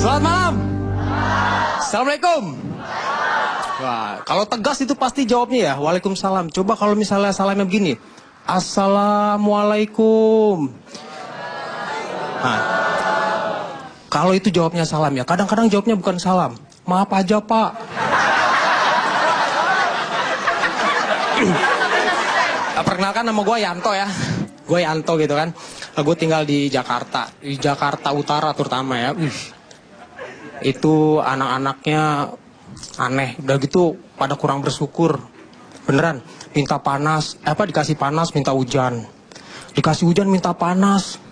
Selamat malam. Assalamualaikum. Wah, kalau tegas itu pasti jawabnya ya, waalaikumsalam. Coba kalau misalnya salamnya begini, assalamualaikum. Nah, kalau itu jawabnya salam ya, kadang-kadang jawabnya bukan salam. Maaf aja pak. Perkenalkan nama gue Yanto ya. Gue Yanto gitu kan. Gue tinggal di Jakarta. Di Jakarta Utara terutama ya. Itu anak-anaknya aneh. Udah gitu pada kurang bersyukur. Beneran. Minta panas. Dikasih panas minta hujan. Dikasih hujan minta panas.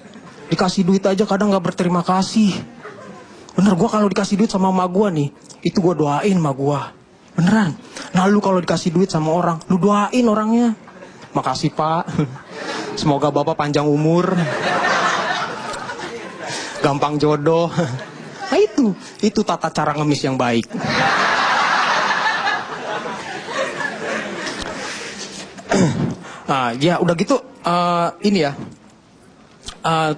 Dikasih duit aja kadang gak berterima kasih. Bener, gue kalau dikasih duit sama emak gue nih, itu gue doain emak gue. Beneran. Nah lu kalau dikasih duit sama orang, lu doain orangnya. Makasih pak. Semoga bapak panjang umur. Gampang jodoh. Nah itu tata cara ngemis yang baik. Nah ya udah gitu ini ya.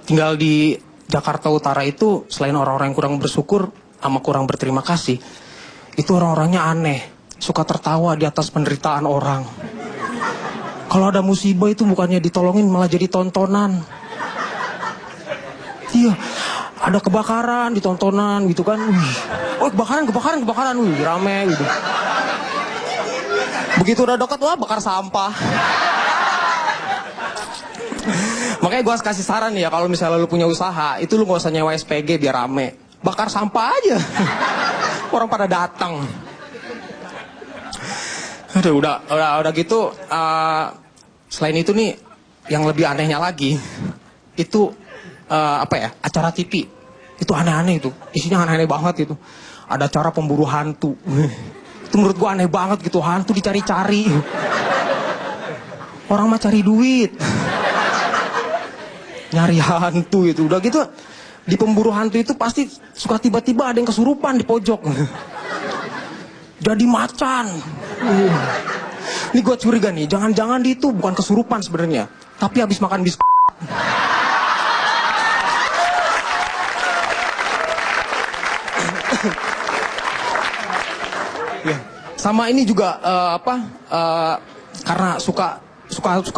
Tinggal di Jakarta Utara itu selain orang-orang yang kurang bersyukur sama kurang berterima kasih, itu orang-orangnya aneh, suka tertawa di atas penderitaan orang. Kalau ada musibah itu bukannya ditolongin malah jadi tontonan. Iya, ada kebakaran ditontonan gitu kan. Wih. Oh kebakaran, wih rame gitu. Begitu udah dekat, wah bakar sampah. Makanya gue kasih saran nih ya, kalau misalnya lu punya usaha, itu lu gak usah nyewa SPG biar rame. Bakar sampah aja. Orang pada datang. Aduh, udah gitu, selain itu nih, yang lebih anehnya lagi, itu acara TV. Itu aneh-aneh itu, isinya aneh-aneh banget itu. Ada acara pemburu hantu. Itu menurut gue aneh banget gitu, hantu dicari-cari. Orang mah cari duit. Nyari hantu itu. Udah gitu di pemburu hantu itu pasti suka tiba-tiba ada yang kesurupan di pojok. Jadi macan. Ini gue curiga nih, jangan-jangan di itu bukan kesurupan sebenarnya, tapi habis makan biskuit. Sama ini juga karena suka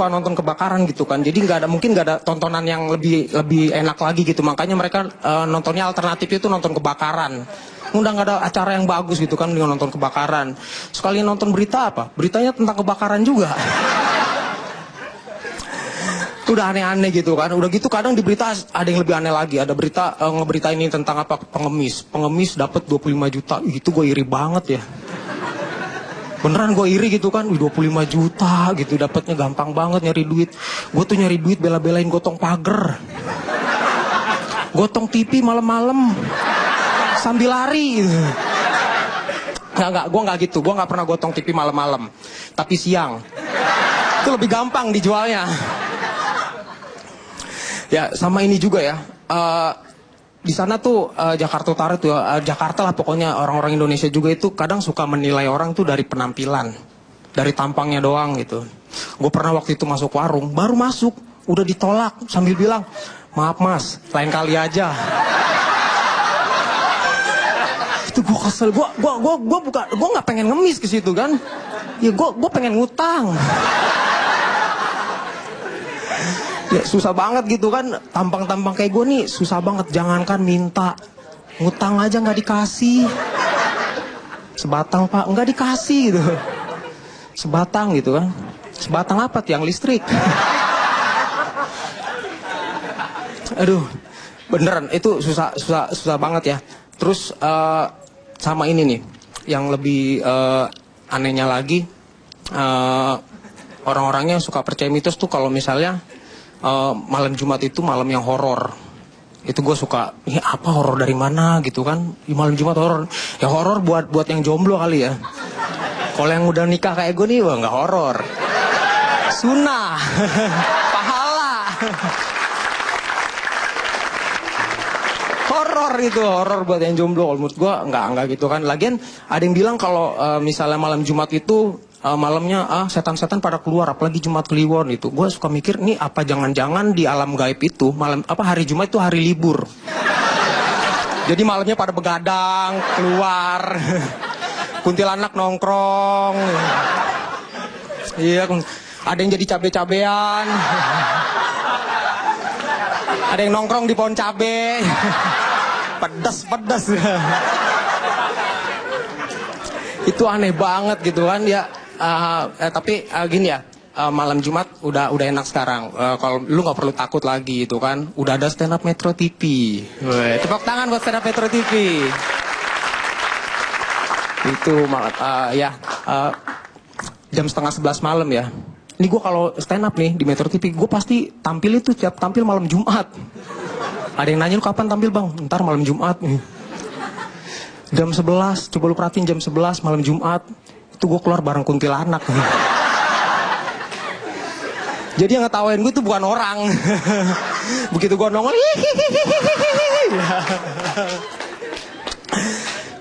nonton kebakaran gitu kan, jadi mungkin nggak ada tontonan yang lebih enak lagi gitu, makanya mereka nontonnya alternatif itu nonton kebakaran. Udah nggak ada acara yang bagus gitu kan dengan nonton kebakaran. Sekali nonton berita beritanya tentang kebakaran juga. Udah aneh-aneh gitu kan. Udah gitu kadang di berita ada yang lebih aneh lagi, ada berita ngeberita ini tentang pengemis dapat 25 juta. Itu gue iri banget ya. Beneran gue iri gitu kan, 25 juta gitu dapatnya, gampang banget nyari duit. Gue tuh nyari duit bela-belain gotong pagar, gotong TV malam-malam sambil lari. Nggak, gue nggak gitu, gue nggak pernah gotong TV malam-malam, tapi siang. Itu lebih gampang dijualnya. Ya sama ini juga ya. Di sana tuh Jakarta Utara tuh Jakarta lah pokoknya, orang-orang Indonesia juga itu kadang suka menilai orang tuh dari penampilan, dari tampangnya doang gitu. Gue pernah waktu itu masuk warung, baru masuk udah ditolak sambil bilang, maaf mas, lain kali aja. Itu gue kesel, gue nggak pengen ngemis ke situ kan, ya gue pengen ngutang. Ya susah banget gitu kan, tampang-tampang kayak gue nih susah banget, jangankan minta, ngutang aja nggak dikasih. Sebatang pak, nggak dikasih gitu. Sebatang gitu kan, sebatang apa tiang listrik. Aduh, beneran itu susah banget ya. Terus sama ini nih, yang lebih anehnya lagi, orang-orangnya suka percaya mitos tuh kalau misalnya malam Jumat itu malam yang horor. Itu gue suka, ini apa horor dari mana gitu kan? Di malam Jumat horor. Ya horor buat yang jomblo kali ya. Kalau yang udah nikah kayak gue nih, wah nggak horor. Sunnah. Pahala. Horor itu, horor buat yang jomblo. Kalau menurut gue nggak gitu kan. Lagian ada yang bilang kalau misalnya malam Jumat itu malamnya setan-setan pada keluar, apalagi Jumat Kliwon itu. Gue suka mikir nih apa jangan-jangan di alam gaib itu hari Jumat itu hari libur. Jadi malamnya pada begadang keluar. Kuntilanak nongkrong. Iya, ada yang jadi cabe-cabean. Ada yang nongkrong di pohon cabe. Pedas. Itu aneh banget gitu kan ya. Tapi gini ya, malam Jumat udah enak sekarang. Kalau lu nggak perlu takut lagi itu kan. Udah ada stand up Metro TV. Weh, tepuk tangan buat stand up Metro TV. Itu malam jam setengah 11 malam ya. Ini gue kalau stand up nih di Metro TV, gue pasti tampil itu tiap tampil malam Jumat. Ada yang nanya, lu kapan tampil bang? Ntar malam Jumat nih. Jam 11, coba lu perhatiin jam 11 malam Jumat. Itu gue keluar bareng kuntilanak. Jadi yang ngetawain gue tuh bukan orang. Begitu gue nongol,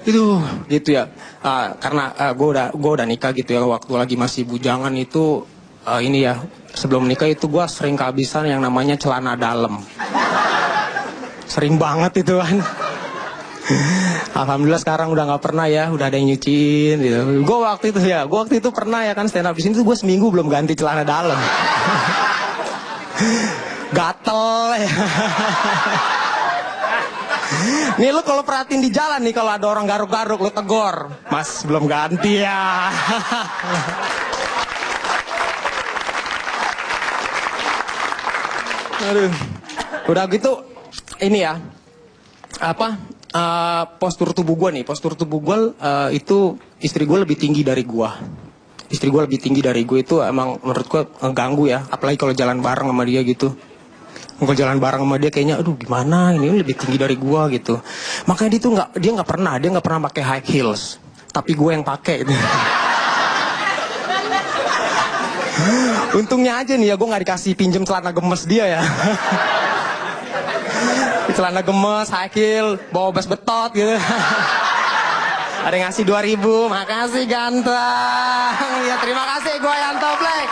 itu gitu ya. Karena gue udah nikah gitu ya. Waktu lagi masih bujangan itu ini ya, sebelum nikah itu gue sering kehabisan yang namanya celana dalam. Sering banget itu kan. Alhamdulillah sekarang udah nggak pernah ya, udah ada yang nyuciin gitu. Gue waktu itu pernah ya kan stand up di sini tuh gue seminggu belum ganti celana dalam. Gatel ya. Nih lu kalau perhatiin di jalan nih, kalau ada orang garuk-garuk lu tegor, Mas belum ganti ya. Aduh. Udah gitu ini ya, postur tubuh gue itu istri gue lebih tinggi dari gue. Istri gue lebih tinggi dari gue itu emang menurut gue ngeganggu ya, apalagi kalau jalan bareng sama dia gitu. Kalau jalan bareng sama dia kayaknya aduh gimana ini lebih tinggi dari gue gitu. Makanya dia nggak pernah pakai high heels, tapi gue yang pakai itu. Untungnya aja nih ya gue nggak dikasih pinjem celana gemes dia ya. Celana gemes, high heel, bawa bas betot gitu. Ada yang ngasih 2.000, makasih ganteng. Ya terima kasih, gue Yanto Black.